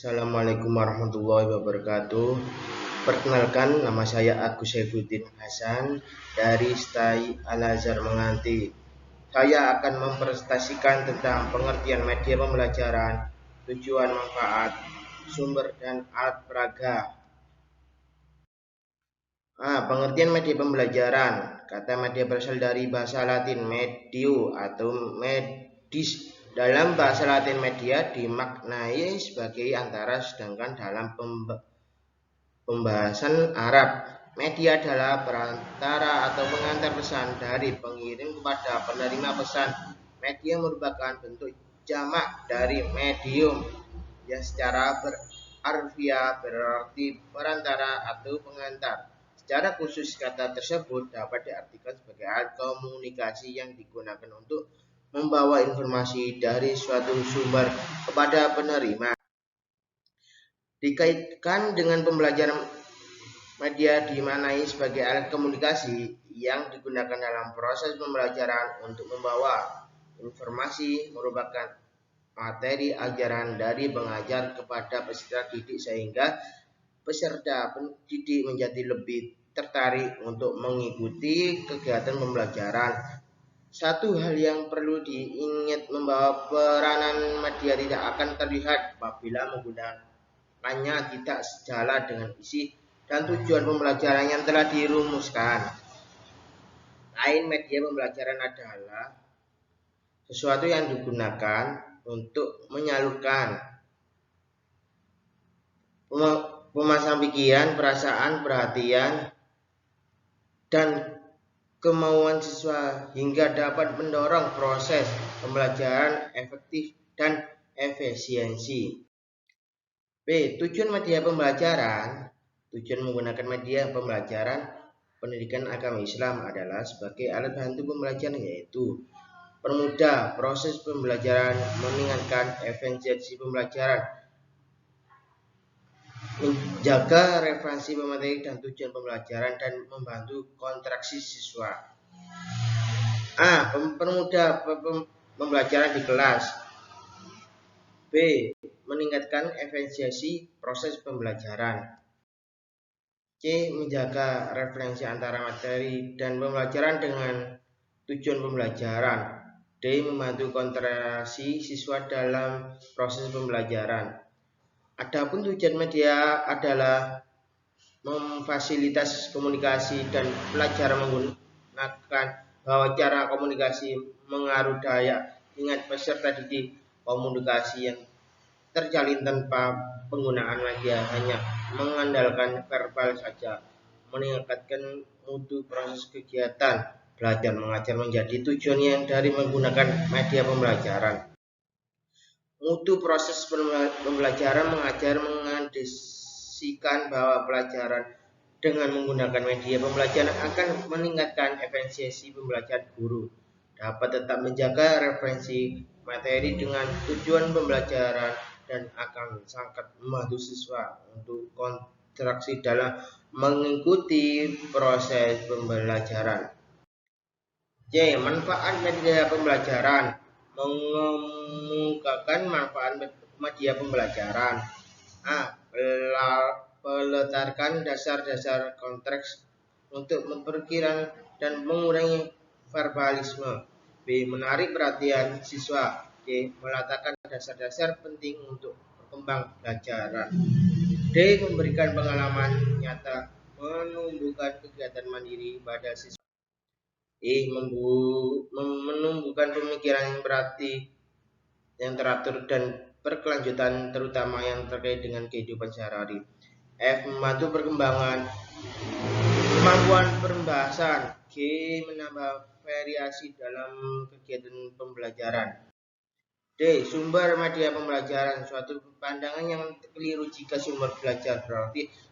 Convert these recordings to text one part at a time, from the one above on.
Assalamualaikum warahmatullahi wabarakatuh. Perkenalkan, nama saya Agus Saifuddin Hasan dari STAI Al-Azhar Menganti. Saya akan mempresentasikan tentang pengertian media pembelajaran, tujuan, manfaat, sumber, dan alat peraga. Pengertian media pembelajaran. Kata media berasal dari bahasa Latin medio atau medis. Dalam bahasa Latin media dimaknai sebagai antara, sedangkan dalam pembahasan Arab, media adalah perantara atau pengantar pesan dari pengirim kepada penerima pesan. Media merupakan bentuk jamak dari medium yang secara harfiah berarti perantara atau pengantar. Secara khusus, kata tersebut dapat diartikan sebagai alat komunikasi yang digunakan untuk membawa informasi dari suatu sumber kepada penerima. Dikaitkan dengan pembelajaran, media dimaknai sebagai alat komunikasi yang digunakan dalam proses pembelajaran untuk membawa informasi, merupakan materi ajaran dari pengajar kepada peserta didik sehingga peserta pendidik menjadi lebih tertarik untuk mengikuti kegiatan pembelajaran. Satu hal yang perlu diingat bahwa peranan media tidak akan terlihat apabila menggunakannya tidak sejalan dengan isi dan tujuan pembelajaran yang telah dirumuskan. Lain, media pembelajaran adalah sesuatu yang digunakan untuk menyalurkan pemasaran pikiran, perasaan, perhatian, dan kemauan siswa hingga dapat mendorong proses pembelajaran efektif dan efisiensi. B. Tujuan media pembelajaran. Tujuan menggunakan media pembelajaran pendidikan agama Islam adalah sebagai alat bantu pembelajaran, yaitu permudah proses pembelajaran, meningkatkan efisiensi pembelajaran, menjaga referensi pemateri dan tujuan pembelajaran, dan membantu kontraksi siswa. A. Mempermudah pembelajaran di kelas. B. Meningkatkan efisiensi proses pembelajaran. C. Menjaga referensi antara materi dan pembelajaran dengan tujuan pembelajaran. D. Membantu kontraksi siswa dalam proses pembelajaran. Adapun tujuan media adalah memfasilitasi komunikasi dan pelajar menggunakan bahwa cara komunikasi mengaruh daya ingat peserta didik. Komunikasi yang terjalin tanpa penggunaan media hanya mengandalkan verbal saja meningkatkan mutu proses kegiatan belajar mengajar menjadi tujuan yang dari menggunakan media pembelajaran. Mutu proses pembelajaran mengajar mengindikasikan bahwa pelajaran dengan menggunakan media pembelajaran akan meningkatkan efisiensi pembelajaran. Guru dapat tetap menjaga referensi materi dengan tujuan pembelajaran dan akan sangat membantu siswa untuk kontraksi dalam mengikuti proses pembelajaran. C. Manfaat media pembelajaran. Mengemukakan manfaat media pembelajaran. A. Meletakkan dasar-dasar konteks untuk memperkirakan dan mengurangi verbalisme. B. Menarik perhatian siswa. D. Meletakkan dasar-dasar penting untuk berkembang belajar. D. Memberikan pengalaman nyata menumbuhkan kegiatan mandiri pada siswa. E. Menumbuhkan pemikiran yang berarti, yang teratur dan berkelanjutan, terutama yang terkait dengan kehidupan sehari-hari. F. Membantu perkembangan kemampuan pembahasan. G. Menambah variasi dalam kegiatan pembelajaran. D. Sumber media pembelajaran. Suatu pandangan yang keliru jika sumber belajar berarti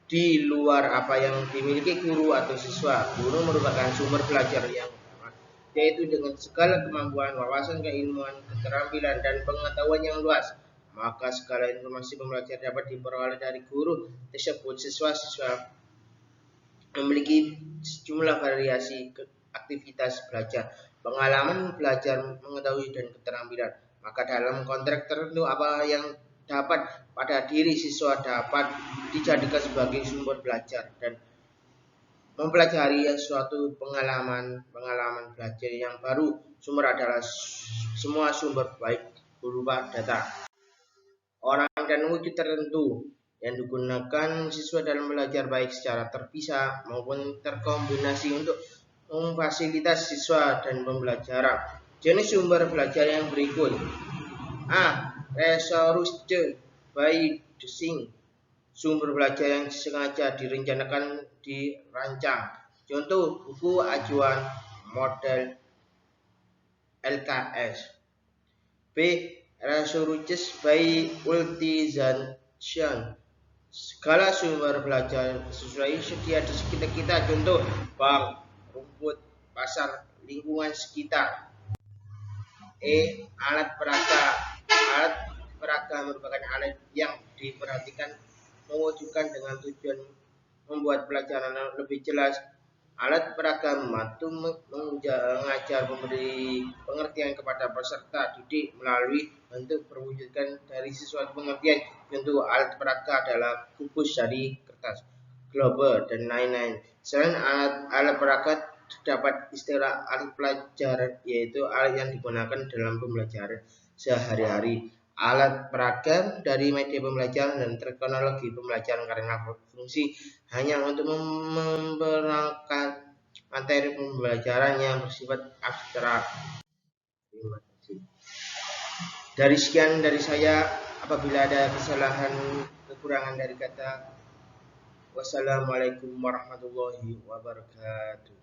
di luar apa yang dimiliki guru atau siswa. Guru merupakan sumber belajar yang utama, yaitu dengan segala kemampuan, wawasan, keilmuan, keterampilan, dan pengetahuan yang luas. Maka segala informasi pembelajaran dapat diperoleh dari guru tersebut. Siswa-siswa memiliki sejumlah variasi aktivitas belajar, pengalaman belajar, mengetahui, dan keterampilan. Maka dalam konteks tertentu apa yang dapat pada diri siswa dapat dijadikan sebagai sumber belajar dan mempelajari suatu pengalaman belajar yang baru. Sumber adalah semua sumber baik berupa data, orang dan wujud tertentu yang digunakan siswa dalam belajar baik secara terpisah maupun terkombinasi untuk memfasilitasi siswa dan pembelajaran. Jenis sumber belajar yang berikut: A. Resource by design, sumber belajar yang sengaja dirancang. Contoh buku ajuan model LKS. B. Resources by utilization, segala sumber belajar sesuai sedia di sekitar kita. Contoh bank, rumput, pasar, lingkungan sekitar. E. Alat peraga. Alat peraga merupakan alat yang diperhatikan mewujudkan dengan tujuan membuat pelajaran lebih jelas. Alat peraga membantu mengajar, memberi pengertian kepada peserta didik melalui bentuk perwujudan dari sesuatu pengertian. Contoh alat peraga adalah kubus dari kertas, globe, dan lain-lain. Selain alat peraga, terdapat istilah alat pelajaran, yaitu alat yang digunakan dalam pembelajaran sehari-hari. Alat peraga dari media pembelajaran dan teknologi pembelajaran karena fungsi hanya untuk memperangkat materi pembelajaran yang bersifat abstrak. Terima kasih. Dari sekian dari saya, apabila ada kesalahan kekurangan dari kata, wassalamualaikum warahmatullahi wabarakatuh.